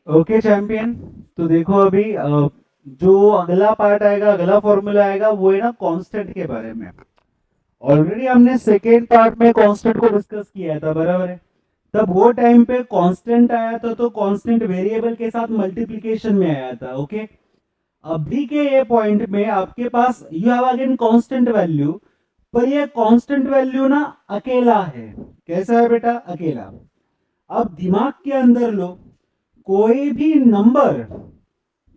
Okay champion. तो देखो अभी जो अगला पार्ट आएगा, अगला फॉर्मूला आएगा, वो है ना कांस्टेंट के बारे में। ऑलरेडी हमने सेकेंड पार्ट में कांस्टेंट को डिस्कस किया था, बराबर है। तब वो टाइम पे कांस्टेंट आया था तो कांस्टेंट वेरिएबल के साथ मल्टीप्लिकेशन में आया था। ओके, अभी के ये पॉइंट में आपके पास you have again constant value, पर ये कांस्टेंट वैल्यू ना अकेला है। कैसा है बेटा? अकेला। अब दिमाग के अंदर लो, कोई भी नंबर,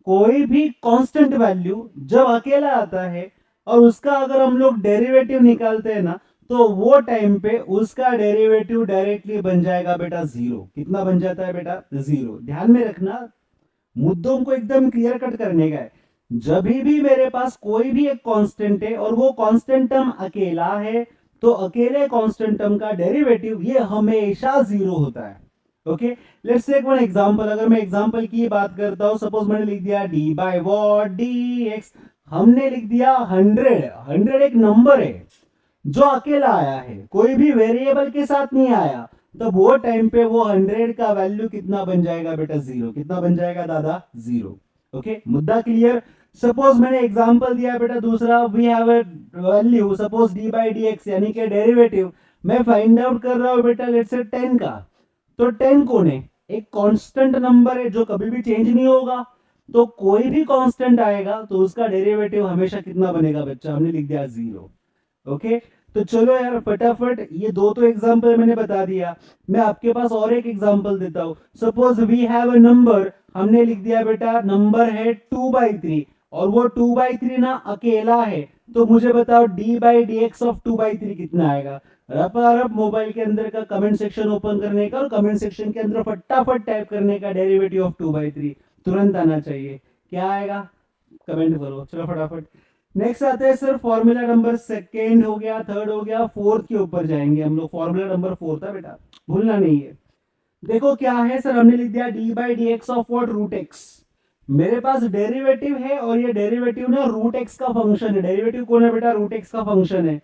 कोई भी कांस्टेंट वैल्यू जब अकेला आता है और उसका अगर हम लोग डेरिवेटिव निकालते हैं ना, तो वो टाइम पे उसका डेरिवेटिव डायरेक्टली बन जाएगा बेटा जीरो। कितना बन जाता है बेटा? जीरो। ध्यान में रखना, मुद्दों को एकदम क्लियर कट करने का है। जब भी मेरे पास कोई भी एक कांस्टेंट है और वो कांस्टेंट टर्म अकेला है, तो अकेले कांस्टेंट टर्म का डेरिवेटिव ये हमेशा जीरो होता है। Okay, let's take one example. अगर मैं एग्जांपल की बात करता हूं, सपोज मैंने लिख दिया D by what d x. हमने लिख दिया 100। 100 एक नंबर है जो अकेला आया है, कोई भी वेरिएबल के साथ नहीं आया। तो वो टाइम पे वो 100 का वैल्यू कितना बन जाएगा बेटा? जीरो। कितना बन जाएगा दादा? जीरो। ओके, मुद्दा क्लियर। सपोज मैंने एग्जांपल दिया बेटा दूसरा, we have a value suppose D by D X, यानी कि डेरिवेटिव मैं फाइंड आउट कर रहा हूं बेटा लेट्स से 10 का। तो 10 कौन है? एक कांस्टेंट नंबर है जो कभी भी चेंज नहीं होगा। तो कोई भी कांस्टेंट आएगा तो उसका डेरिवेटिव हमेशा कितना बनेगा बच्चा? हमने लिख दिया जीरो। ओके, तो चलो यार फटाफट, ये दो तो एग्जांपल मैंने बता दिया। मैं आपके पास और एक एग्जांपल देता हूं। Suppose we have a number, हमने लिख दिया बेटा नंबर है 2/3, और वो 2/3 ना अकेला है। तो मुझे बताओ D by D x of 2/3 कितना आएगा? रफ मोबाइल के अंदर का कमेंट सेक्शन ओपन करने का और कमेंट सेक्शन के अंदर फटाफट टाइप करने का डेरिवेटिव ऑफ 2/3 तुरंत आना चाहिए। क्या आएगा? कमेंट करो चलो फटाफट। नेक्स्ट आते हैं सर फॉर्मूला नंबर सेकेंड हो गया, थर्ड हो गया, फोर्थ के ऊपर जाएंगे हम लोग। फॉर्मूला नंबर फोर्थ था बेटा, भूलना नहीं है। देखो क्या है सर, हमने लिख दिया d by D x of what? Root x. मेरे पास डेरिवेटिव है और ये डेरिवेटिव ना रूट एक्स का फंक्शन है। डेरिवेटिव कौन है बेटा? रूट एक्स का फंक्शन है।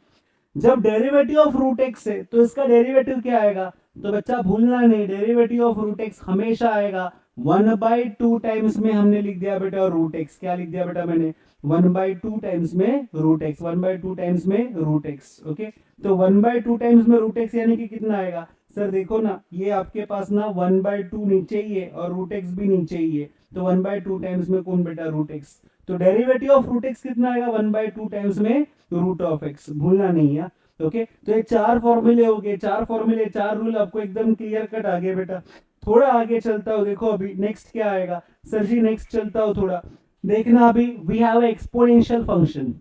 जब डेरिवेटिव ऑफ रूट एक्स है तो इसका डेरिवेटिव क्या आएगा? तो बच्चा भूलना नहीं, डेरिवेटिव ऑफ रूट एक्स हमेशा आएगा 1/2 टाइम्स में। हमने लिख दिया बेटा रूट एक्स। क्या लिख दिया बेटा मैंने? 1/2 टाइम्स में रूट एक्स। 1/2 टाइम्स में रूट एक्स। ओके, तो 1/2 टाइम्स में रूट एक्स यानी कि कितना आएगा? सर देखो ना, ये आपके पास ना 1/2 नीचे ही है और रूट एक्स भी नीचे ही है। तो 1/2 टाइम्स में कौन बेटा? Root x. तो डेरिवेटिव ऑफ रूट एक्स कितना आएगा? 1/2 टाइम्स में रूट ऑफ एक्स। भूलना नहीं है। ओके, तो ये चार फॉर्मूले हो गए, चार फॉर्मूले, चार रूल आपको एकदम क्लियर कट आ गए बेटा। थोड़ा आगे चलता हूँ, देखो अभी नेक्स्ट क्या आएगा। सर जी नेक्स्ट चलता हूँ थोड़ा, देखना अभी वी हैव एक्सपोनेंशियल फंक्शन।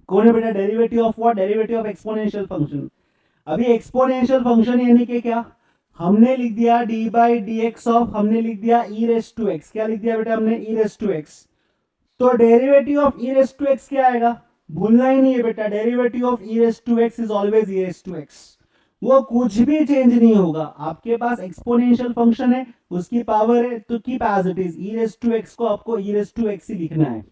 कौन है बेटा? Derivative of what? Derivative of exponential function. अभी एक्सपोनेंशियल फंक्शन यानी कि क्या? हमने लिख दिया d by D x of, हमने लिख दिया ई रेस टू एक्स। क्या लिख दिया बेटा हमने? E raise to x. तो derivative of e raise to x क्या आएगा? भूलना ही नहीं है बेटा, derivative of e raise to x is always e raise to x. वो कुछ भी चेंज नहीं होगा। आपके पास एक्सपोनेंशियल फंक्शन है, उसकी पावर है, तो keep as it is. E raise to x को आपको ई रेस टू एक्स ही लिखना है।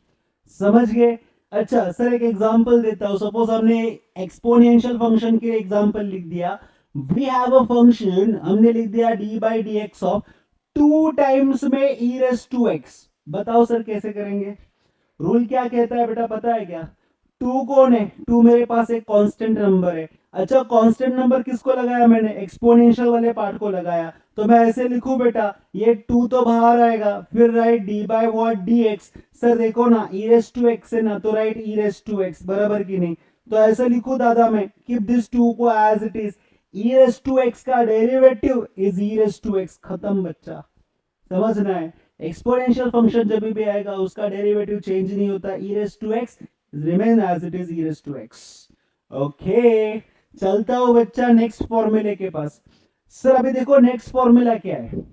समझ गए? अच्छा सर एक एग्जांपल देता हूं। सपोज हमने एक्सपोनेंशियल फंक्शन के एग्जांपल लिख दिया। वी हैव अ फंक्शन, हमने लिख दिया d by D x of 2 times में ई रेस टू एक्स। बताओ सर कैसे करेंगे? रूल क्या कहता है बेटा पता है क्या? टू कौन है? टू मेरे पास एक कांस्टेंट नंबर है। अच्छा कांस्टेंट नंबर किसको लगाया मैंने? एक्सपोनेंशियल वाले पार्ट को लगाया। तो मैं ऐसे लिखूं बेटा, ये टू तो बाहर आएगा, फिर right d by what? D x. Sir देखो ना ई रेस टू एक्स है ना, तो right e raise to x, बराबर की नहीं? तो ऐसे लिखू दादा मैं, कीप दिस टू को as it is. E raise to x का derivative is e raise to x. खत्म बच्चा, समझना है। एक्सपोनेंशियल फंक्शन जब भी आएगा उसका डेरिवेटिव चेंज नहीं होता, e raise to x remain as it is, e raise to x. Okay, चलता हूं बच्चा नेक्स्ट फॉर्मूले के पास। सर अभी देखो नेक्स्ट फॉर्मूला क्या है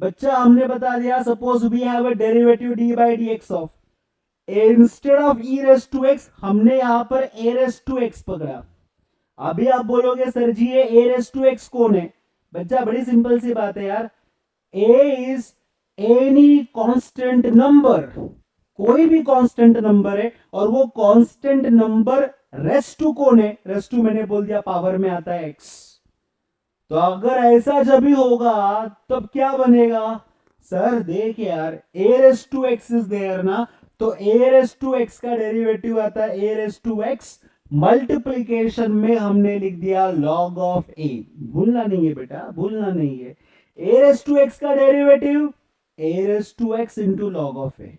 बच्चा, हमने बता दिया suppose we have a derivative d by D x of, instead of e raise to x हमने यहां पर ए रेस टू एक्स पकड़ा। अभी आप बोलोगे सर जी ये ए रेस टू एक्स कौन है? बच्चा बड़ी सिंपल सी बात है यार, ए इज एनी कांस्टेंट नंबर। कोई भी कांस्टेंट नंबर है और वो कांस्टेंट नंबर रेस्ट टू कौन है? रेस्ट टू मैंने बोल दिया पावर में आता है एक्स। तो अगर ऐसा जब भी होगा तब क्या बनेगा? सर देख यार, a raise to x is there ना, तो a रेस टू x का डेरिवेटिव आता है a raise to x, multiplication में हमने लिख दिया log ऑफ a। भूलना नहीं है बेटा, भूलना नहीं है। a रेस टू x का derivative a raise to x into log of a।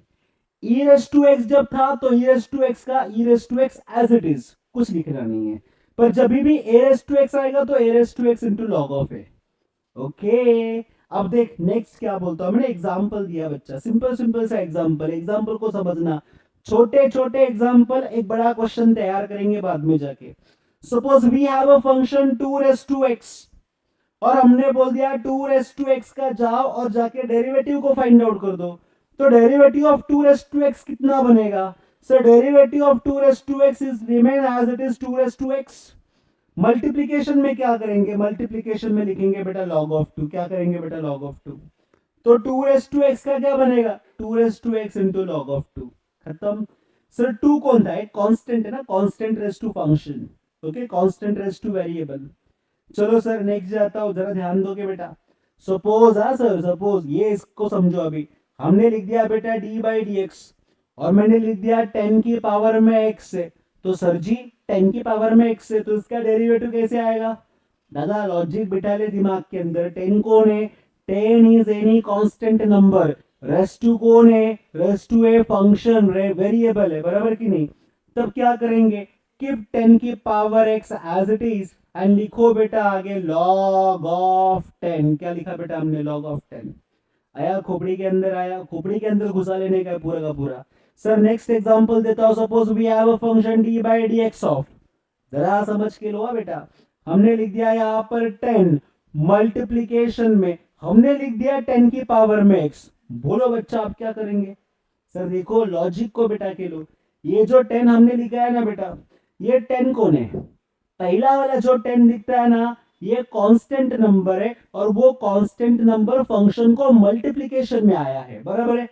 e raise to x जब था तो e रेस टू x का e raise to x as it is, कुछ लिखना नहीं है। पर जब भी a रेस टू x आएगा तो a raise to x into log of a। Okay, अब देख नेक्स्ट क्या बोलता हूं, मैंने एग्जांपल दिया बच्चा, सिंपल सिंपल सा एग्जांपल, एग्जांपल को समझना। छोटे छोटे एग्जांपल एक बड़ा क्वेश्चन तैयार करेंगे बाद में जाके। Suppose we have a function 2 raise to x, और हमने बोल दिया 2 रेस टू x का जाओ और जाके डेरिवेटिव को फाइंड आउट कर दो। तो derivative of 2 raise to x कितना बनेगा? Sir derivative of 2 raise to x is remain as it is 2 raise to x। Multiplication में क्या करेंगे? मल्टीप्लीकेशन में लिखेंगे बेटा log ऑफ 2। क्या करेंगे बेटा? log of 2। तो 2 रेस टू x का क्या बनेगा? 2 raise to x into log of 2। खत्म। सर 2 कौन था? एक कांस्टेंट है ना, constant raise to function. Okay, constant raise to variable. चलो सर नेक्स्ट जाता हूं, जरा ध्यान दोगे बेटा। सपोज, हाँ सर सपोज, ये इसको समझो। अभी हमने लिख दिया बेटा d बाई डी एक्स, और मैंने लिख दिया 10 की पावर में x से। तो सर जी 10 की पावर में x से, तो इसका डेरिवेटिव कैसे आएगा? दादा लॉजिक बिठा ले दिमाग के अंदर। 10 कौन है? 10 is any constant number. Raise to कौन है? Raise to a function, variable है, बराबर की नहीं? तब क्या करेंगे? कीप 10 की power x as it is, and लिखो बेटा आगे log ऑफ 10। क्या लिखा बेटा हमने? log of 10। आया खोपड़ी के अंदर, आया खोपड़ी के अंदर घुसा लेने का पूरा का पूरा। सर नेक्स्ट एग्जांपल देता हूं। Suppose we have a function d by D x of, जरा समझ के लो बेटा। हमने लिख दिया यहाँ पर 10, मल्टीप्लीकेशन में हमने लिख दिया 10 की पावर में x। बोलो बच्चा आप क्या करेंगे? सर देखो लॉजिक को बेटा के लो। ये जो 10 हमने लिखा है ना बेटा, ये 10 कौन है? पहला वाला जो 10 दिखता है ना, ये कांस्टेंट नंबर है, और वो कांस्टेंट नंबर फंक्शन को मल्टीप्लीकेशन में आया है, बराबर है?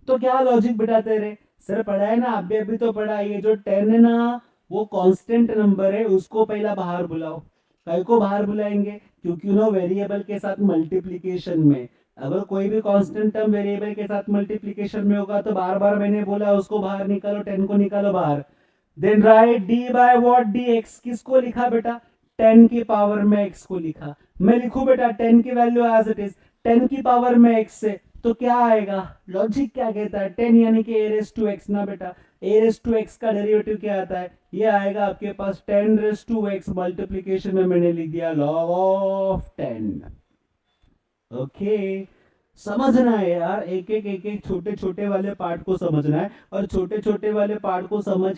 तो क्या लॉजिक बिठाते रहे? सर पढ़ा है ना, अभी अभी तो पढ़ा है। ये जो 10 है ना, वो कांस्टेंट नंबर है, उसको पहला बाहर बुलाओ। कई को बाहर बुलाएंगे? क्योंकि नो वेरिएबल के साथ मल्टीप्लीकेशन में, अगर कोई भी कांस्टेंट टर्म वेरिएबल के साथ मल्टीप्लीकेशन में होगा तो बार बार मैंने बोला उसको बाहर निकालो, 10 को निकालो बाहर। Then write d by what d x, किसको लिखा बेटा? 10 की पावर में x को लिखा। मैं लिखूं बेटा 10 की वैल्यू एज इट इज, 10 की पावर में x से, तो क्या आएगा? लॉजिक क्या कहता है? 10 यानी कि a रेस टू x ना बेटा। a रेस टू x का डेरिवेटिव क्या आता है? ये आएगा आपके पास 10 रेस टू x, मल्टीप्लीकेशन में मैंने लिख दिया log ऑफ 10। ओके, समझना है यार, एक एक छोटे छोटे वाले पार्ट को समझना है, और छोटे छोटे वाले पार्ट को समझ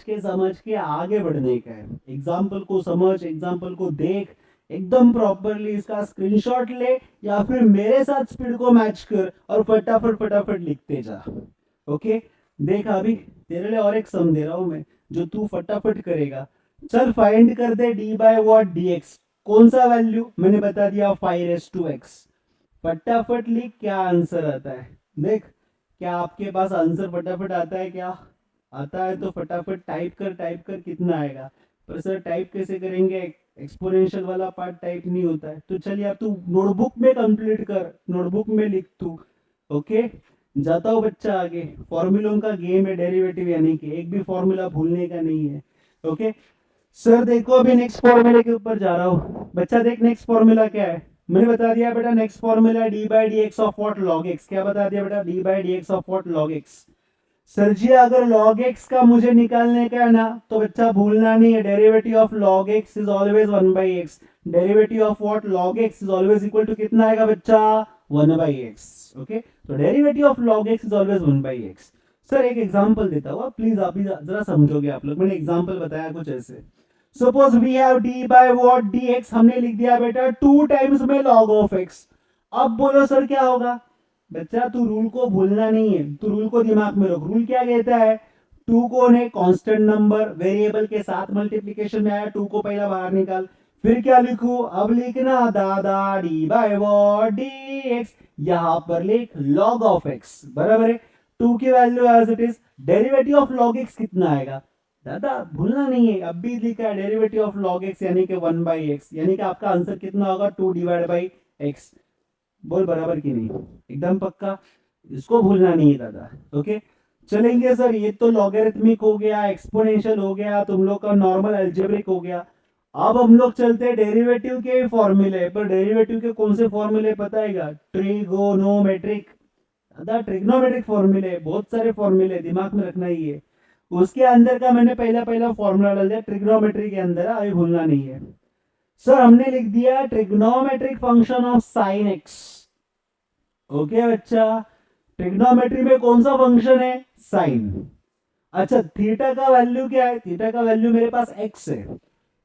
के आगे बढ़ने का है। एग्जाम्पल को समझ, एग्जाम्पल को देख एकदम प्रॉपरली, इसका स्क्रीनशॉट ले, या फिर मेरे साथ स्पीड को मैच कर और फटाफट फटाफट लिखते जा। ओके, देख अभी तेरे लिए और एक सम दे रहा हूं मैं, जो तू फटाफट करेगा। चल फाइंड कर दे d by what d x. कौन सा वैल्यू? मैंने बता दिया 5 फटाफट लिख, क्या आंसर आता है देख। क्या आपके पास आंसर फटाफट आता है? क्या आता है? तो फटाफट टाइप कर, टाइप कर, कितना आएगा? पर सर टाइप कैसे करेंगे? एक्सपोनेंशियल वाला पार्ट टाइप नहीं होता है। तो चलिए अब तू नोटबुक में कंप्लीट कर, नोटबुक में लिख तू। ओके, जाता हूँ बच्चा आगे। फॉर्मूलों का गेम है डेरिवेटिव, यानी कि एक भी फॉर्मूला भूलने का नहीं है। ओके सर, देखो अभी नेक्स्ट फॉर्मूले के ऊपर जा रहा हूँ बच्चा। देख नेक्स्ट फॉर्मूला क्या है, मैंने बता दिया बेटा। Next formula d by D x of what? Log x. क्या बता दिया बेटा? D by D x of what? Log x. Sir ji अगर log x का मुझे निकालने का है ना, तो बच्चा भूलना नहीं है, derivative of log x is always 1/x। Derivative of what? log x is always equal to कितना आएगा बच्चा? 1/x। ओके, तो derivative of log x is always 1/x। Sir एक एग्जांपल देता हूँ, प्लीज आप जरा समझोगे आप लोग। मैंने एग्जांपल बताया कुछ ऐसे। Suppose we have d by what dx, हमने लिख दिया बेटा 2 टाइम्स में log ऑफ x। अब बोलो सर क्या होगा? बच्चा तू रूल को भूलना नहीं है, तू रूल को दिमाग में रख। रूल क्या कहता है? 2 कौन है? कांस्टेंट नंबर, वेरिएबल के साथ मल्टीप्लीकेशन में आया, 2 को पहला बाहर निकाल। फिर क्या लिखू? अब लिखना दादा D by what d x, यहां पर लिख log ऑफ x, बराबर है 2 की value as it is. Derivative of log x कितना आएगा? दादा भूलना नहीं है, अब भी लिखा है डेरिवेटिव ऑफ log x यानी कि 1/x, यानी कि आपका आंसर कितना होगा? 2 डिवाइड बाई x। बोल बराबर की नहीं, एकदम पक्का, इसको भूलना नहीं है दादा। ओके, चलेंगे सर। ये तो लॉगरिथमिक हो गया, एक्सपोनेंशियल हो गया, तुम लोग का नॉर्मल अलजेब्रिक हो गया। अब हम लोग चलते हैं डेरिवेटिव के फॉर्मूले पर। डेरिवेटिव के कौन से फॉर्मूले पता है क्या? ट्रिगोनोमेट्रिक, दादा ट्रिग्नोमेट्रिक फॉर्मूले, बहुत सारे फॉर्मूले दिमाग में रखना ही है। उसके अंदर का मैंने पहला पहला फॉर्मूला डाल दिया ट्रिग्नोमेट्री के अंदर, अभी भूलना नहीं है। सर हमने लिख दिया trigonometric function of sine x. Okay बच्चा, ट्रिग्नोमेट्री में कौन सा फंक्शन है? साइन। अच्छा, थीटा का वैल्यू क्या है? थीटा का वैल्यू मेरे पास एक्स है,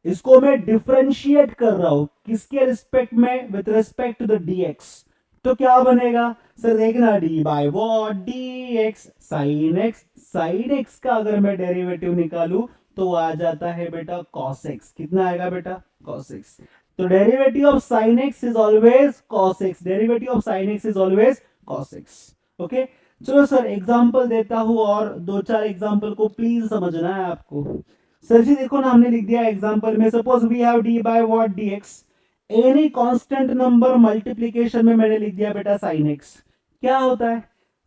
इसको मैं डिफरेंशिएट कर रहा हूं किसके रिस्पेक्ट में? With respect to the dx। तो क्या बनेगा सर? देखना, d by what d x sine x. Sine x का अगर मैं डेरिवेटिव निकालू तो आ जाता है बेटा cos x। कितना आएगा बेटा? cos x। तो derivative of sine x is always cos x। Derivative of sine x is always cos x। Okay, चलो सर एग्जांपल देता हूं, और दो चार एग्जांपल को प्लीज समझना है आपको। सर जी देखो ना, हमने लिख दिया एग्जांपल में, suppose we have d by what dx, any constant number multiplication में मैंने लिख दिया बेटा sin x। क्या होता है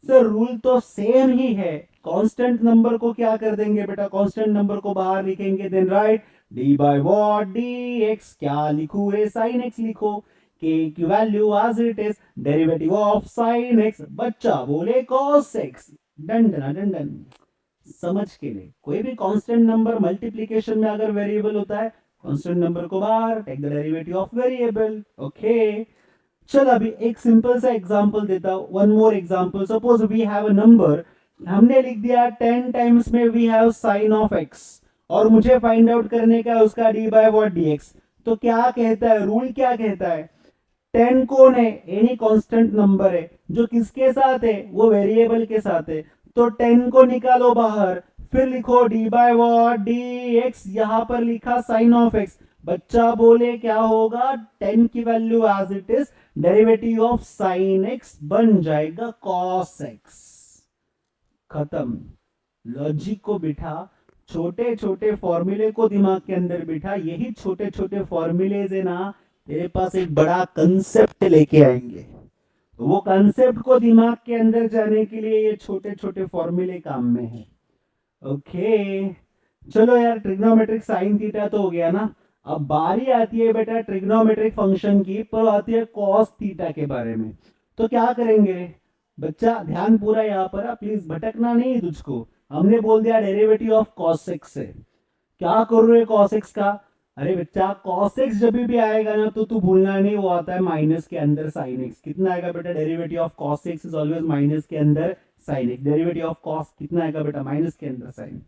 सर? रूल तो सेम ही है, कांस्टेंट नंबर को क्या कर देंगे बेटा? कांस्टेंट नंबर को बाहर लिखेंगे, then write d by what dx। क्या लिखू रे? sin x लिखो। k की value as it is, derivative of sin x, बच्चा बोले cos x। Done done done done. समझ के लिए, कोई भी कांस्टेंट नंबर मल्टीप्लिकेशन में अगर वेरिएबल होता है, कांस्टेंट नंबर को बाहर, take the derivative of variable. Okay, चल अभी एक सिंपल सा एग्जांपल देता हूं, one more example. Suppose we have a number, हमने लिख दिया 10 टाइम्स में we have sine of x, और मुझे फाइंड आउट करने का है उसका डी बाय व्हाट dx। तो क्या कहता है रूल? क्या कहता है? 10 कौन है? एनी कांस्टेंट नंबर है, जो किसके साथ है? वो वेरिएबल के साथ है। तो 10 को निकालो बाहर, फिर लिखो D by what d x, यहां पर लिखा साइन ऑफ एक्स। बच्चा बोले क्या होगा? 10 की value as it is, derivative of sine x बन जाएगा कॉस एक्स। खत्म। लॉजिक को बिठा, छोटे छोटे फॉर्मूले को दिमाग के अंदर बिठा, यही छोटे छोटे फॉर्मूले है ना तेरे पास एक बड़ा कंसेप्ट लेके आएंगे। तो वो कंसेप्ट को दिमाग के अंदर जाने के लिए ये छोटे छोटे फॉर्मूले काम में है। ओके, चलो यार, ट्रिग्नोमेट्रिक साइन थीटा तो हो गया ना। अब बारी आती है बेटा ट्रिग्नोमेट्रिक फंक्शन की, पर आती है कॉस थीटा के बारे में। तो क्या करेंगे बच्चा? ध्यान पूरा यहाँ पर, प्लीज भटकना नहीं तुझको। हमने बोल दिया डेरिवेटिव ऑफ कॉस एक्स है। क्या कर रहे कॉस एक्स का? अरे बच्चा कॉस एक्स जब भी आएगा ना, तो तू भूलना नहीं, वो आता है माइनस के अंदर साइन एक्स। कितना आएगा बेटा? Derivative of cos x is always minus के अंदर sine x. Derivative of cos कितना आएगा बेटा? माइनस के अंदर साइन।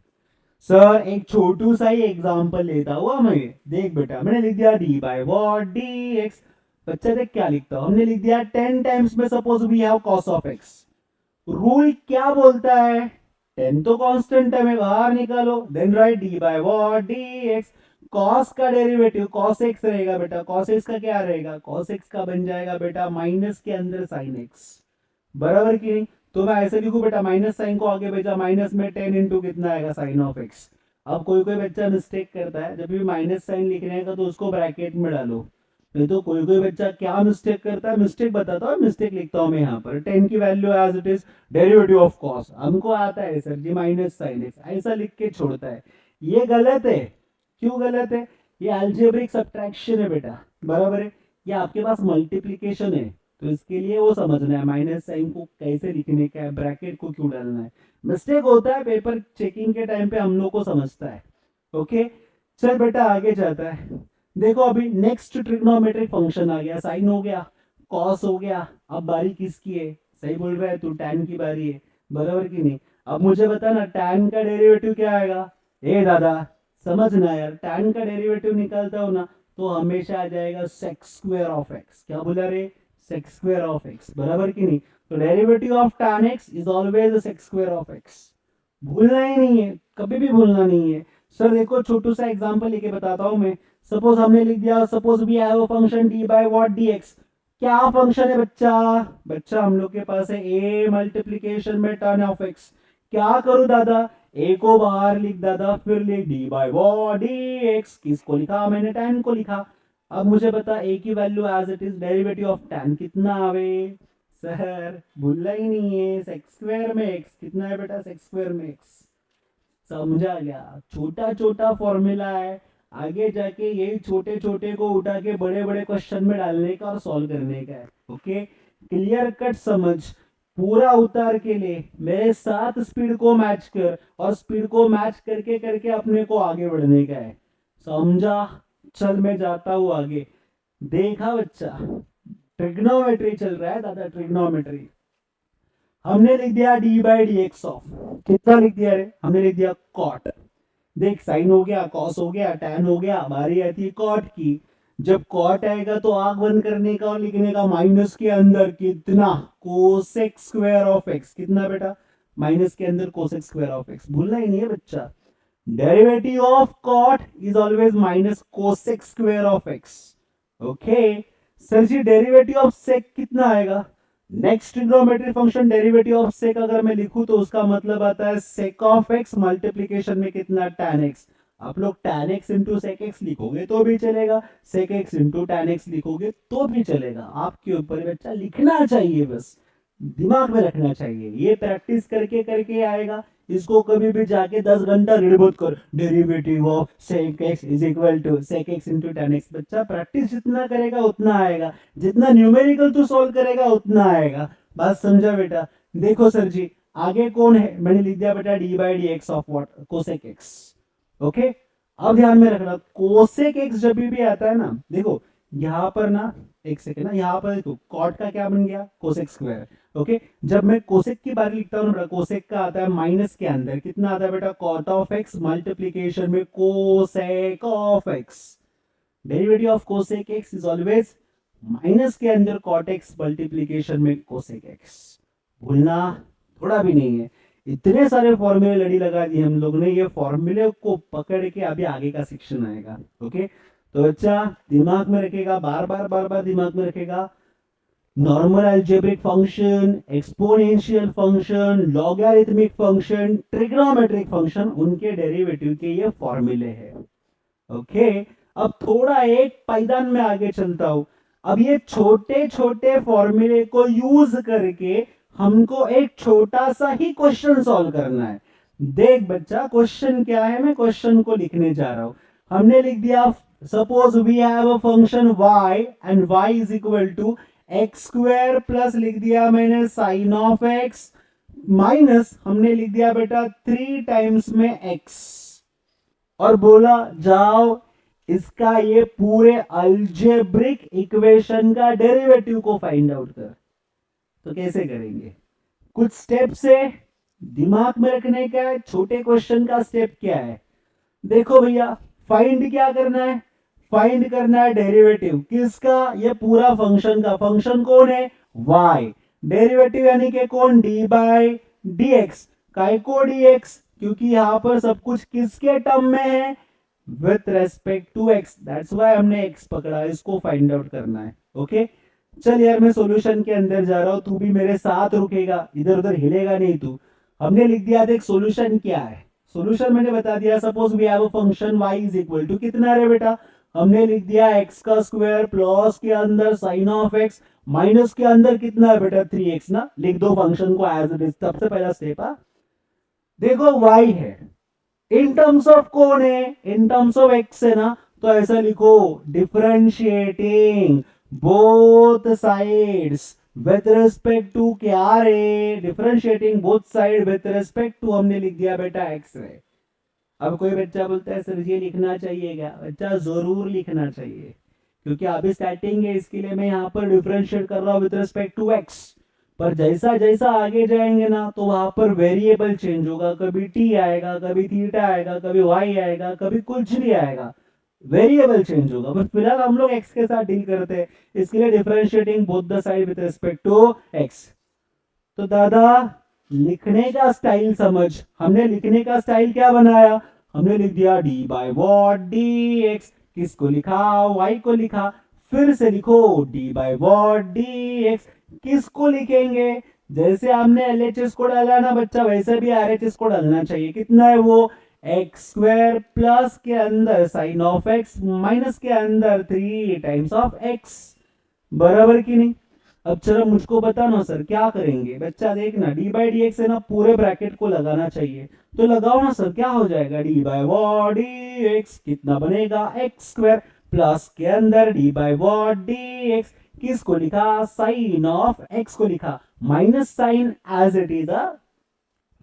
सर एक छोटू सा ही एग्जांपल लेता हुआ मैं, देख बेटा मैंने लिख दिया D by what d x. बच्चा देख क्या लिखता हूं, हमने लिख दिया 10 टाइम्स में suppose we have cos of x. Rule क्या बोलता है? 10 तो कांस्टेंट है, मैं बाहर निकालो, then write d by what d x. Cos का डेरिवेटिव कॉस एक्स रहेगा बेटा, कॉस एक्स का क्या रहेगा? कॉस एक्स का बन जाएगा बेटा माइनस के अंदर साइन एक्स। बराबर की नहीं? तो मैं ऐसे लिखू बेटा, माइनस साइन को आगे भेजा, माइनस में 10 इंटू कितना आएगा? Sine of x. अब कोई कोई बच्चा मिस्टेक करता है, जब भी माइनस साइन लिखने का तो उसको ब्रैकेट में डालो। नहीं तो कोई कोई बच्चा क्या मिस्टेक करता है, मिस्टेक बताता हूँ, मिस्टेक लिखता हूँ मैं यहाँ पर, 10 की value as it is, derivative of cos हमको आता है sir ji minus sine x, ऐसा लिख के छोड़ता है। ये गलत है। क्यों गलत है? ये अलजेब्रिक सब्ट्रैक्शन है बेटा, बराबर है। ये आपके पास मल्टीप्लीकेशन है, तो इसके लिए वो समझना है माइनस साइन को कैसे लिखने का है, ब्रैकेट को क्यों डालना है। मिस्टेक होता है पेपर चेकिंग के टाइम पे, हम लोग को समझता है। ओके, चल बेटा आगे जाता है। देखो अभी नेक्स्ट ट्रिग्नोमेट्रिक फंक्शन आ गया, साइन हो गया, कॉस हो गया, अब बारी किसकी है? सही बोल रहा है तू, टैन की बारी है, बराबर की नहीं? अब मुझे बता ना, टैन का डेरिवेटिव क्या आएगा? ए दादा समझना यार, टैन का डेरिवेटिव निकालता हो ना, तो हमेशा आ जाएगा सेक स्क्वायर ऑफ एक्स। क्या बोला रे? सेक स्क्वायर ऑफ एक्स, बराबर की नहीं? तो derivative of tan x is always sec square of x. भूलना ही नहीं है, कभी भी भूलना नहीं है। सर देखो छोटू सा एग्जांपल लेके बताता हूं मैं। सपोज हमने लिख दिया, suppose we have a function d by what dx। क्या फंक्शन है बच्चा? बच्चा हम लोग के पास है ए मल्टीप्लीकेशन में टर्न ऑफ एक्स। क्या करूं दादा? ए को बाहर लिख दादा, फिर लिख डी बाय व्हाट dx। किसको लिखा? मैंने टैन को लिखा। अब मुझे बता ए की value as it is derivative of tan कितना आवे सर, भूलना ही नहीं है, सेक्स स्क्वायर में x कितना है बेटा, सेक्स स्क्वायर में x। समझा गया, छोटा छोटा फॉर्मूला है, आगे जाके यही छोटे छोटे को उठा के बड़े बड़े क्वेश्चन में डालने का और सॉल्व करने का है। ओके, क्लियर कट समझ, पूरा उतार के ले, मेरे साथ स्पीड को मैच कर और स्पीड को मैच करके करके अपने को आगे बढ़ने का है। समझा, चल मैं जाता हूं आगे। देखा बच्चा, ट्रिग्नोमेट्री चल रहा है दादा, ट्रिग्नोमेट्री। हमने लिख दिया d by D x of, कितना लिख दिया रे, हमने लिख दिया कॉट। देख साइन हो गया, कॉस हो गया, टैन हो गया, बारी आती है कॉट की। जब कॉट आएगा तो आंख बंद करने का और लिखने का माइनस के अंदर कितना, कोसेक स्क्वायर ऑफ एक्स, कितना बेटा, माइनस के अंदर कोसेक स्क्वायर ऑफ एक्स, भूलना ही नहीं है बच्चा। Derivative of cot is always minus cosec square of x. Okay sir ji, derivative of sec कितना आएगा, next trigonometry function derivative of sec अगर मैं लिखूं तो उसका मतलब आता है सेक ऑफ एक्स मल्टीप्लीकेशन में कितना, tan x। आप लोग tan x into sec x लिखोगे तो भी चलेगा, sec x into tan x लिखोगे तो भी चलेगा, आपके ऊपर बच्चा, लिखना चाहिए, बस दिमाग में रखना चाहिए, ये प्रैक्टिस करके करके आएगा। इसको कभी भी जाके 10 घंटा रीड मत कर, derivative of sec x is equal to sec x into tan x। बच्चा प्रैक्टिस जितना करेगा उतना आएगा, जितना न्यूमेरिकल तू सॉल्व करेगा उतना आएगा। बात समझा बेटा। देखो सर जी, आगे कौन है, मैंने लिख दिया बेटा d by D x of what, cosec x. Okay, अब ध्यान में रखना, कोसेक एक्स जब भी आता है ना, देखो यहां पर ना, एक सेकेंड ना, यहाँ पर देखो कॉट का क्या बन गया, कोसेक स्क्वायर। ओके, जब मैं कोसेक की बारे लिखता हूँ ना, कोसेक का आता है माइनस के अंदर कितना आता है बेटा, कॉट ऑफ एक्स मल्टीप्लीकेशन में cosec of x. Derivative of cosec x is always minus के अंदर कॉट एक्स मल्टीप्लीकेशन में कोसेक एक्स, भूलना थोड़ा भी नहीं है। इतने सारे फॉर्मूले लड़ी लगा दिए हम लोग ने, ये फॉर्मूले को पकड़ के अभी आगे का सेक्शन आएगा। ओके, तो बच्चा दिमाग में रखेगा, बार बार दिमाग में रखेगा, normal algebraic function, exponential function, logarithmic function, trigonometric function, उनके डेरिवेटिव के ये फॉर्मूले हैं। ओके, अब थोड़ा एक पायदान में आगे चलता हूं। अब ये छोटे छोटे फॉर्मूले को यूज करके हमको एक छोटा सा ही क्वेश्चन सॉल्व करना है। देख बच्चा, क्वेश्चन क्या है, मैं क्वेश्चन को लिखने जा रहा हूं। हमने लिख दिया, suppose we have a function y and y is equal to x square plus लिख दिया मैंने साइन ऑफ एक्स, माइनस हमने लिख दिया बेटा 3 टाइम्स में x, और बोला जाओ इसका ये पूरे अलजेब्रिक इक्वेशन का डेरिवेटिव को फाइंड आउट कर। तो कैसे करेंगे, कुछ स्टेप से दिमाग में रखने का है। छोटे क्वेश्चन का स्टेप क्या है, देखो भैया, फाइंड क्या करना है, फाइंड करना है डेरिवेटिव किसका, ये पूरा फंक्शन का। फंक्शन कौन है, y, डेरिवेटिव यानी कि कौन, d बाई डी एक्स। काय को dx, क्योंकि यहां पर सब कुछ किसके टर्म में है, with respect to x, that's why हमने x पकड़ा, इसको फाइंड आउट करना है। ओके, चल यार मैं सॉल्यूशन के अंदर जा रहा हूं, तू भी मेरे साथ रुकेगा, इधर उधर हिलेगा नहीं तू। हमने लिख दिया, देख सॉल्यूशन क्या है, सॉल्यूशन मैंने बता दिया। Suppose we have a function y is equal to कितना है बेटा, हमने लिख दिया x का स्क्वायर प्लस के अंदर साइन ऑफ x माइनस के अंदर कितना है बेटा 3x ना, लिख दो फंक्शन को एज इट इज। सबसे पहला स्टेप है, देखो y है, इन टर्म्स ऑफ कौन है, इन टर्म्स ऑफ x है ना, तो ऐसा लिखो, differentiating both sides with respect to क्या रे, differentiating both side with respect to, हमने लिख दिया बेटा x रे। अब कोई बच्चा बोलता है सर ये लिखना चाहिए क्या, बच्चा जरूर लिखना चाहिए, क्योंकि अभी स्टार्टिंग है, इसके लिए मैं यहाँ पर डिफरेंशिएट कर रहा हूँ विद रिस्पेक्ट टू x। पर जैसा जैसा आगे जाएंगे ना, तो वहां पर वेरिएबल चेंज होगा, कभी t आएगा, कभी थीटा आएगा, कभी y आएगा, कभी कुछ भी आएगा, वेरिएबल चेंज होगा। पर फिलहाल हम लोग x के साथ डील करते हैं, इसके लिए differentiating both the side with respect to x। तो दादा लिखने का स्टाइल समझ, हमने लिखने का स्टाइल क्या बनाया, हमने लिख दिया d bye what d x, किसको लिखा, y को लिखा। फिर से लिखो d bye what d x, किसको लिखेंगे, जैसे हमने LHS को डाला ना बच्चा, वैसे भी RHS को डालना चाहिए। कितना है वो, एक्स स्क्वायर प्लस के अंदर साइन ऑफ एक्स माइनस के अंदर 3 टाइम्स ऑफ एक्स, बराबर की नहीं। अब चलो मुझको बताना सर क्या करेंगे। बच्चा देखना डी बाई डी एक्स है ना, पूरे ब्रैकेट को लगाना चाहिए, तो लगाओ ना सर। क्या हो जाएगा, d by what d x कितना बनेगा, एक्स स्क्वायर प्लस के अंदर d by what d x, किसको लिखा, साइन ऑफ एक्स को लिखा, minus sine as it is,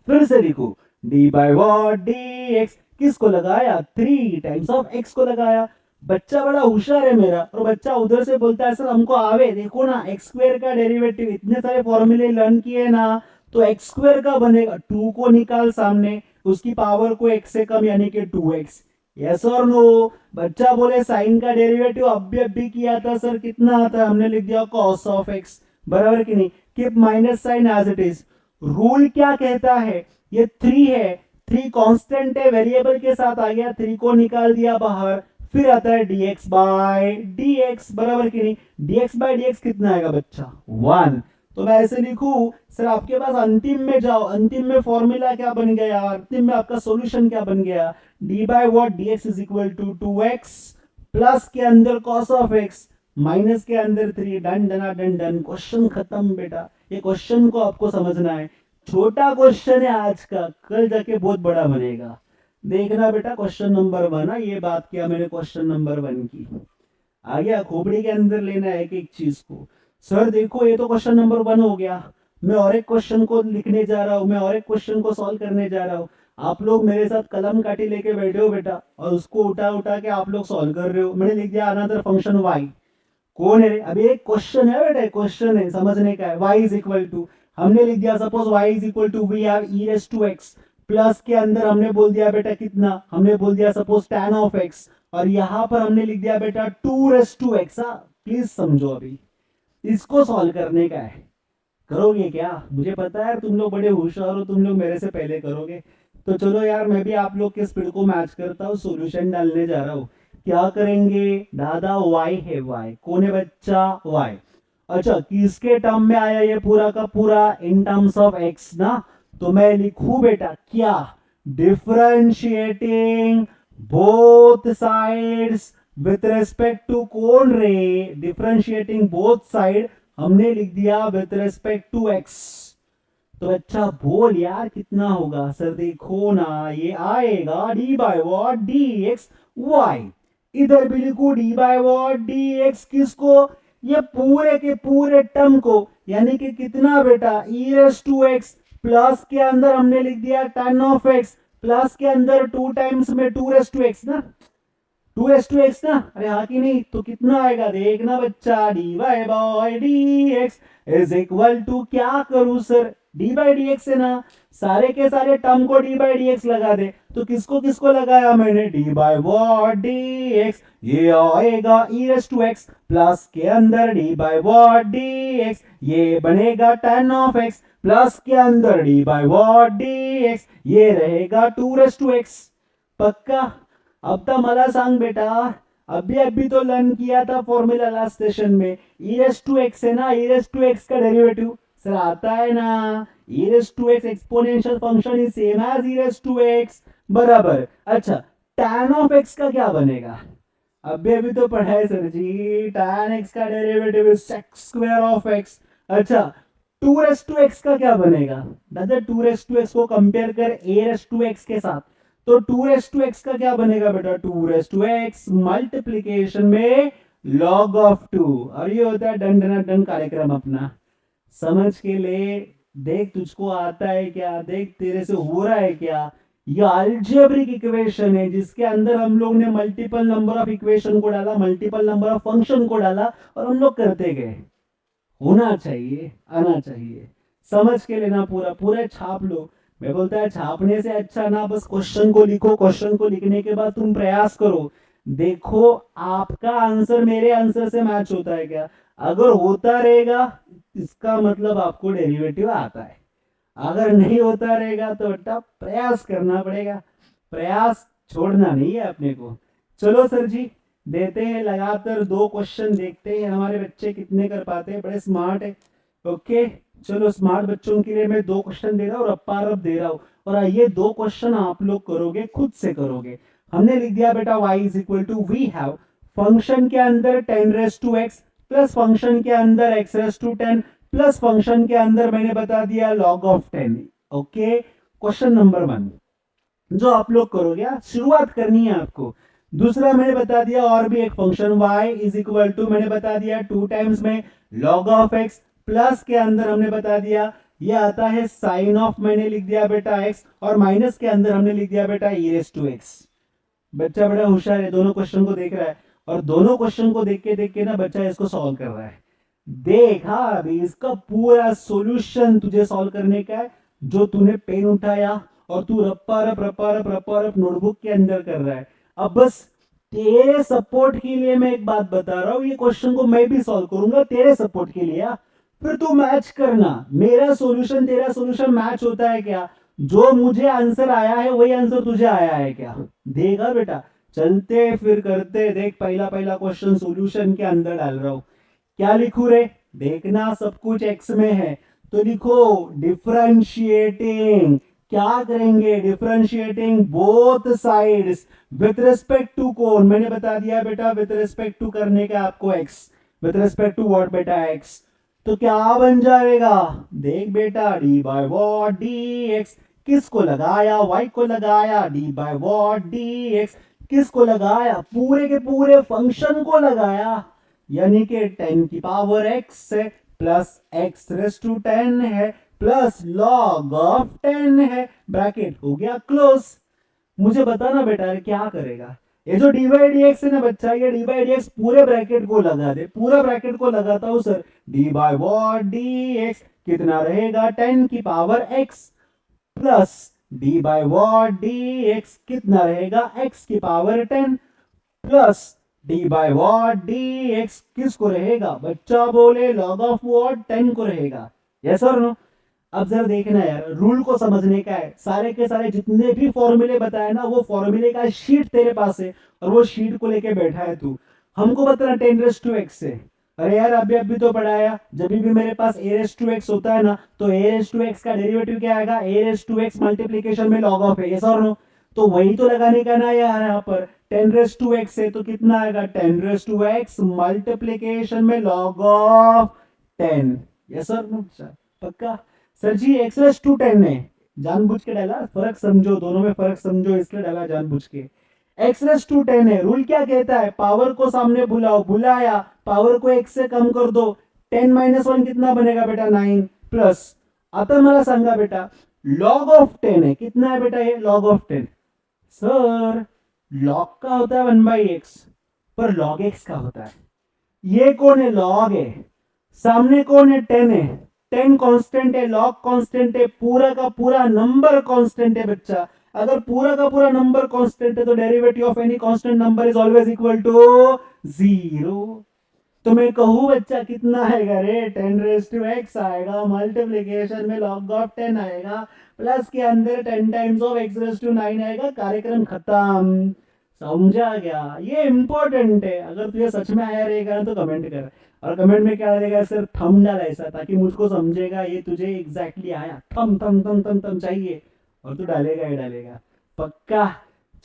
फिर से लिखो d by what d x, किसको लगाया, 3 टाइम्स ऑफ एक्स को लगाया। बच्चा बड़ा होशियार है मेरा, और बच्चा उधर से बोलता है सर हमको आवे, देखो ना एक्स स्क्वायर का डेरिवेटिव इतने सारे फॉर्मूले लर्न किए ना, तो एक्स स्क्वायर का बनेगा, 2 को निकाल सामने, उसकी पावर को x से कम यानी कि 2x। यस और नो। बच्चा बोले साइन का डेरिवेटिव अभी किया था सर, कितना आता है, हमने लिख दिया cos ऑफ x, बराबर कि नहीं। Keep minus sine as it is. Rule क्या कहता है, ये 3 है, 3 कांस्टेंट है, वेरिएबल के साथ आ गया, 3 को निकाल दिया बाहर, फिर आता है dx बाय dx, बराबर कि नहीं। dx बाय dx कितना आएगा बच्चा, 1। तो मैं ऐसे लिखूं सर, आपके पास अंतिम में जाओ, अंतिम में फॉर्मूला क्या बन गया, अंतिम में आपका सॉल्यूशन क्या बन गया, d by what d x is equal to 2x plus के अंदर cos ऑफ x माइनस के अंदर 3, done done done done, question खत्म बेटा। ये क्वेश्चन को आपको समझना है, छोटा क्वेश्चन है आज का, कल जाके बहुत बड़ा बनेगा। देखना बेटा क्वेश्चन नंबर 1, ये बात किया मैंने क्वेश्चन नंबर 1 की। आ गया, खोपड़ी के अंदर लेना है एक एक चीज को। सर देखो ये तो क्वेश्चन नंबर 1 हो गया, मैं और एक क्वेश्चन को लिखने जा रहा हूँ, मैं और एक क्वेश्चन को सॉल्व करने जा रहा हूँ। आप लोग मेरे साथ कलम काटी लेके बैठे हो बेटा, और उसको उठा उठा के आप लोग सॉल्व कर रहे हो। मैंने लिख दिया अनदर फंक्शन वाई, कौन है, अभी एक क्वेश्चन है बेटा, क्वेश्चन है समझने का है। y इज इक्वल टू, हमने लिख दिया suppose y is equal to we have e raise to x, plus के अंदर हमने बोल दिया बेटा कितना, हमने बोल दिया सपोज tan ऑफ x, और यहां पर हमने लिख दिया बेटा 2 रेस टू x। प्लीज समझो, अभी इसको सॉल्व करने का है। करोगे क्या, मुझे पता है तुम लोग बड़े होशियार हो, तुम लोग मेरे से पहले करोगे। तो चलो यार, मैं भी आप लोग के स्पीड को मैच करता हूँ, सॉल्यूशन डालने जा रहा हूँ। क्या करेंगे दादा, y है, y कौन है बच्चा, y। अच्छा किसके टर्म में आया ये पूरा का पूरा, इन टर्म्स ऑफ x ना, तो मैं लिखूं बेटा क्या, differentiating both sides with respect to कौन रे, डिफरेंशिएटिंग बोथ साइड हमने लिख दिया विथ रेस्पेक्ट टू x। तो अच्छा बोल यार कितना होगा, सर देखो ना ये आएगा d by what d x y, इधर भी लिखू d by what d x, किसको, ये पूरे के पूरे टर्म को, यानी कि कितना बेटा e raise to x, plus के अंदर हमने लिख दिया tan ऑफ x, प्लस के अंदर 2 टाइम्स में 2 रेस टू एक्स ना, 2 रेस टू एक्स ना, अरे हाँ कि नहीं, तो कितना आएगा देखना बच्चा, d by by d x is equal to, क्या करूं sir, d by D x है ना, सारे के सारे टर्म को डी बाई डी एक्स लगा दे, तो किसको किसको लगाया मैंने, D by what d x, ये आएगा ई रेस टू एक्स, प्लस के अंदर d by what d x, ये बनेगा tan ऑफ एक्स, प्लस के अंदर d by what d x, ये रहेगा 2 रेस टू एक्स। पक्का। अब तो मला सांग बेटा, अभी अभी तो लर्न किया था फॉर्मूला लास्ट सेशन में, ई रेस टू एक्स है ना, ई रेस टू एक्स का डेरिवेटिव सर आता है ना, e raise to x exponential function is same as e raise to x, बराबर। अच्छा tan ऑफ x का क्या बनेगा, अभी अभी तो पढ़ा है सर जी, tan x का derivative is sec square of x। अच्छा 2 रेस टू x का क्या बनेगा दादा, 2 रेस टू x को कंपेयर कर a रेस टू x के साथ, तो 2 रेस टू x का क्या बनेगा बेटा, 2 रेस टू x मल्टीप्लीकेशन में log ऑफ 2, और ये होता है डन डन डन कार्यक्रम अपना। समझ के ले, देख तुझको आता है क्या, देख तेरे से हो रहा है क्या, ये अलजेब्रिक इक्वेशन है जिसके अंदर हम लोग ने मल्टीपल नंबर ऑफ इक्वेशन को डाला, मल्टीपल नंबर ऑफ फंक्शन को डाला, और हम लोग करते गए। होना चाहिए, आना चाहिए, समझ के लेना, पूरा पूरा छाप लो। मैं बोलता है छापने से अच्छा ना बस क्वेश्चन को लिखो, क्वेश्चन को लिखने के बाद तुम प्रयास करो, देखो आपका आंसर मेरे आंसर से मैच होता है क्या। अगर होता रहेगा इसका मतलब आपको डेरिवेटिव आता है, अगर नहीं होता रहेगा तो बेटा प्रयास करना पड़ेगा, प्रयास छोड़ना नहीं है अपने को। चलो सर जी देते हैं लगातार 2 क्वेश्चन, देखते हैं हमारे बच्चे कितने कर पाते हैं, बड़े स्मार्ट है। ओके चलो स्मार्ट बच्चों के लिए मैं 2 क्वेश्चन दे रहा हूँ और अपार अब दे रहा हूँ, और ये 2 क्वेश्चन आप लोग करोगे, खुद से करोगे। हमने लिख दिया बेटा y is equal to we have function के अंदर 10 raise to x plus function के अंदर x raise to 10 plus function के अंदर मैंने बता दिया log of 10। Okay, question number 1 जो आप लोग करोगे, शुरुआत करनी है आपको। दूसरा मैंने बता दिया और भी एक function y is equal to मैंने बता दिया 2 टाइम्स में log ऑफ x प्लस के अंदर हमने बता दिया ये आता है साइन ऑफ, मैंने लिख दिया बेटा x, और माइनस के अंदर हमने लिख दिया बेटा e रेस टू x। बच्चा बड़ा होशियार है, दोनों क्वेश्चन को देख रहा है, और दोनों क्वेश्चन को देख के ना बच्चा इसको सॉल्व कर रहा है। देखा अभी इसका पूरा सॉल्यूशन तुझे सॉल्व करने का है, जो तूने पेन उठाया और तू रप्पा रप नोटबुक के अंदर कर रहा है। अब बस तेरे सपोर्ट के लिए मैं एक बात बता रहा हूं, ये क्वेश्चन को मैं भी सॉल्व करूंगा तेरे सपोर्ट के लिए। फिर तू मैच करना, मेरा सॉल्यूशन तेरा सॉल्यूशन मैच होता है क्या, जो मुझे आंसर आया है वही आंसर तुझे आया है क्या। देखा बेटा, चलते फिर करते। देख पहला पहला क्वेश्चन सॉल्यूशन के अंदर डाल रहा हूं, क्या लिखू रे, देखना सब कुछ एक्स में है तो लिखो डिफरेंशिएटिंग। क्या करेंगे, differentiating both sides with respect to कौन, मैंने बता दिया बेटा विथ रिस्पेक्ट टू करने का आपको x, with respect to what बेटा एक्स। तो क्या बन जाएगा, देख बेटा d by what d x, किसको लगाया वाई को लगाया, d by what d x किसको लगाया, पूरे के पूरे फंक्शन को लगाया, यानी कि 10 की पावर x है प्लस x रेस टू 10 है प्लस log ऑफ 10 है, ब्रैकेट हो गया क्लोज। मुझे बताना बेटा क्या करेगा, ये जो डी बाई डी एक्स है ना बच्चा, ये डी बाई डी एक्स पूरे ब्रैकेट को लगा दे, पूरा ब्रैकेट को लगाता हूं sir, d by what d x कितना रहेगा 10 की power x plus D by what d x कितना रहेगा x की power 10 plus D by what d x किसको रहेगा, बच्चा बोले लॉग ऑफ वॉट 10 को रहेगा। यस और नो। अब जरा देखना यार, रूल को समझने का है, सारे के सारे जितने भी फॉर्मूले बताए ना वो फॉर्मूले का शीट तेरे पास है और वो शीट को लेके बैठा है तू, हमको बताना 10 रेस टू एक्स से। अरे यार अभी अभी तो पढ़ाया, जब भी मेरे पास a रेस टू एक्स होता है ना तो a रेस टू एक्स का डेरिवेटिव क्या आएगा, a raise to x multiplication में log ऑफ है। यस और नो, तो वही तो लगाने का ना यार, यहाँ पर 10 रेस टू एक्स है तो कितना आएगा 10 रेस टू एक्स मल्टीप्लीकेशन में log of 10। Yes sir no, पक्का sir ji x raise to 10 है, जानबूझ के डाला, फर्क समझो, दोनों में फर्क समझो इसलिए डाला जानबूझ के। एक्स रेस टू 10 है, रूल क्या कहता है, पावर को सामने बुलाओ, बुलाया, पावर को x से कम कर दो, 10 माइनस 1 कितना बनेगा बेटा 9 प्लस, आता मला सांगा बेटा log ऑफ 10 है, कितना है बेटा ये log ऑफ 10, सर log का होता है 1 बाई एक्स, पर log x का होता है, ये कौन है log है, सामने कौन है 10 है, 10 कांस्टेंट है, log कांस्टेंट है, पूरा का पूरा नंबर कांस्टेंट है बच्चा। अगर पूरा का पूरा नंबर कांस्टेंट है तो derivative of any constant number is always equal to 0। तो मैं कहूं बच्चा कितना आएगा रे, 10 रेस टू एक्स आएगा मल्टीप्लीकेशन में log ऑफ 10 आएगा प्लस के अंदर 10 times of x raise to 9 आएगा, कार्यक्रम खत्म। समझा गया, ये इंपॉर्टेंट है, अगर तुझे सच में आया रहेगा तो कमेंट कर, और कमेंट में क्या डालेगा, सिर्फ थंब डाल ऐसा, ताकि मुझको समझेगा ये तुझे एग्जैक्टली आया, थम थम थम थम थम चाहिए और तू डालेगा ही डालेगा, पक्का।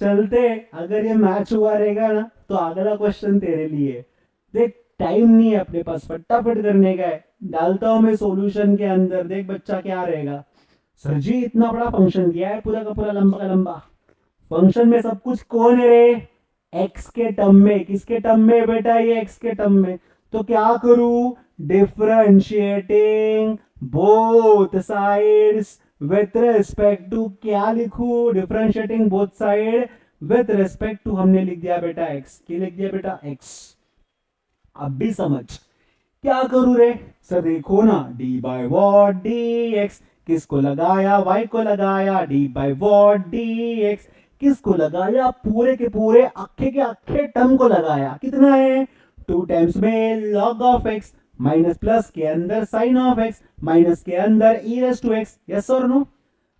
चलते, अगर ये मैच हुआ रहेगा ना तो अगला क्वेश्चन तेरे लिए। देख टाइम नहीं है अपने पास, फटाफट करने का है, डालता हूं मैं सॉल्यूशन के अंदर, देख बच्चा क्या रहेगा। सर जी इतना बड़ा फंक्शन दिया है, पूरा का पूरा लंबा का लंबा, फंक्शन में सब कुछ कौन है रे, एक्स के टर्म में, किसके टर्म में बेटा, ये एक्स के टर्म में, तो क्या करूं, differentiating both sides with respect to, क्या लिखू, differentiating both side with respect to, हमने लिख दिया बेटा एक्स, क्या लिख दिया बेटा एक्स। अब भी समझ, क्या करूं रे, सर देखो ना D by what d x किसको लगाया, वाई को लगाया, D by what d x किसको लगाया, पूरे के पूरे अखे के अखे टर्म को लगाया, कितना है 2 टाइम्स में log of x minus plus के अंदर साइन ऑफ x माइनस के अंदर e raise to x। Yes और नो।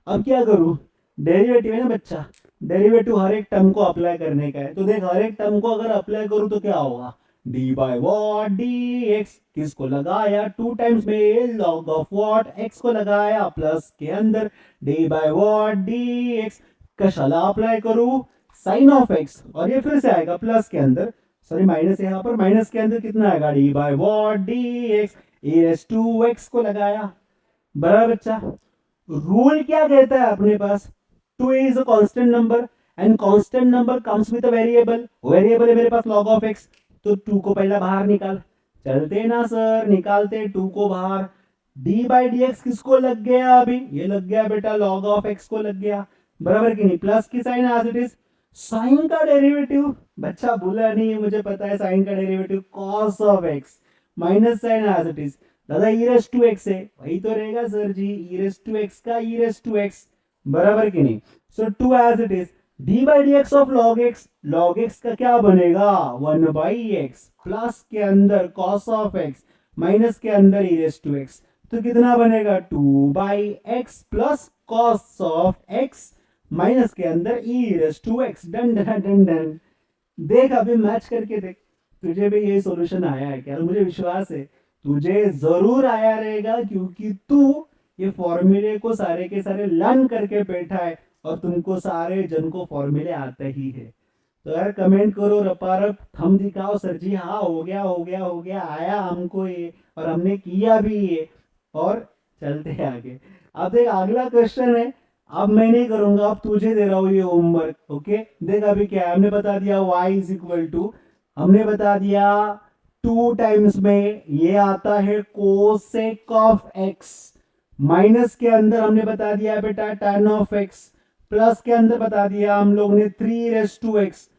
अब क्या करूं, डेरिवेटिव है ना बच्चा, डेरिवेटिव हर एक टर्म को अप्लाई करने का है, तो देख हर एक टर्म को अगर अप्लाई करूं तो क्या होगा, D by what d x किसको लगाया 2 टाइम्स में लॉग ऑफ वॉट एक्स को लगाया प्लस के अंदर d by what d x कशाला अप्लाई करूं साइन ऑफ एक्स और ये फिर से आएगा प्लस के अंदर सॉरी माइनस यहाँ पर माइनस के अंदर कितना आएगा d by what d x a raise to x को लगाया बराबर बच्चा रूल क्या कहता है अपने पास 2 is a constant number and constant number comes with a variable variable है मेरे पास log ऑफ x तो 2 को पहला बाहर निकाल चलते ना सर निकालते 2 को बाहर d बाई डी एक्स किसको लग गया अभी ये लग गया बेटा log ऑफ x को लग गया बराबर की नहीं प्लस की sine as it is sine का डेरिवेटिव बच्चा भूला नहीं मुझे पता है साइन का derivative cos of x minus sine as it is दादा ई रेस टू एक्स है वही तो रहेगा sir ji e raise to x का ई रेस टू एक्स बराबर की नहीं so 2 as it is d by D x of log x का क्या बनेगा 1 बाई एक्स प्लस के अंदर cos ऑफ एक्स माइनस के अंदर ई रेस टू एक्स तो कितना बनेगा 2 by x plus cos of x minus के अंदर e raise to x done done done done देख अभी मैच करके देख तुझे भी ये सॉल्यूशन आया है क्या मुझे विश्वास है तुझे जरूर आया रहेगा क्योंकि तू ये फॉर्मूले को सारे के सारे लर्न करके बैठा है और तुमको सारे जन को फॉर्मूले आते ही है तो यार कमेंट करो रपारप थम दिखाओ सर जी हाँ हो गया हो गया हो गया आया हमको ये और हमने किया भी ये और चलते आगे अब देख अगला क्वेश्चन है अब मैं नहीं करूंगा अब तुझे दे रहा हूं ये होमवर्क ओके देख अभी क्या है हमने बता दिया y इज इक्वल टू हमने बता दिया 2 टाइम्स में ये आता है कोसेक ऑफ x माइनस के अंदर हमने बता दिया बेटा tan ऑफ x प्लस के अंदर बता दिया हम लोग ने 3 रेस टू एक्स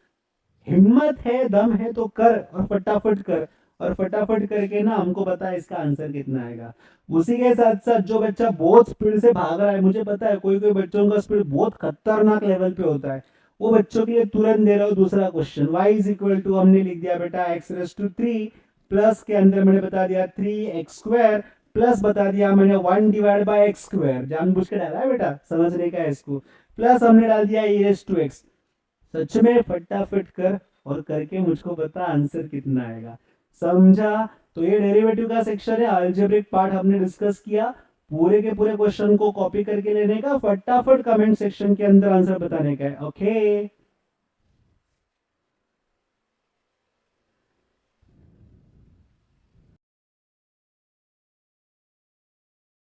हिम्मत है दम है तो कर और फटाफट कर और फटाफट करके ना हमको पता है इसका आंसर कितना आएगा उसी के साथ साथ जो बच्चा बहुत स्पीड से भाग रहा है मुझे पता है कोई कोई बच्चों का स्पीड बहुत खतरनाक लेवल पे होता है वो बच्चों के लिए तुरंत दे रहा हूँ दूसरा question y is equal to हमने लिख दिया बेटा x रेस टू 3 प्लस के अंदर मैंने बता दिया 3x स्क्वायर प्लस बता दिया मैंने 1 डिवाइड बाय x स्क्वायर जानबूझ के डाला है बेटा समझने का है इसको प्लस हमने डाल दिया e रेस टू x सच में फटाफट कर और करके मुझको बता आंसर कितना आएगा समझा तो ये डेरिवेटिव का सेक्शन है अलजेब्रिक पार्ट हमने डिस्कस किया पूरे के पूरे क्वेश्चन को कॉपी करके लेने का फटाफट कमेंट सेक्शन के अंदर आंसर बताने का है ओके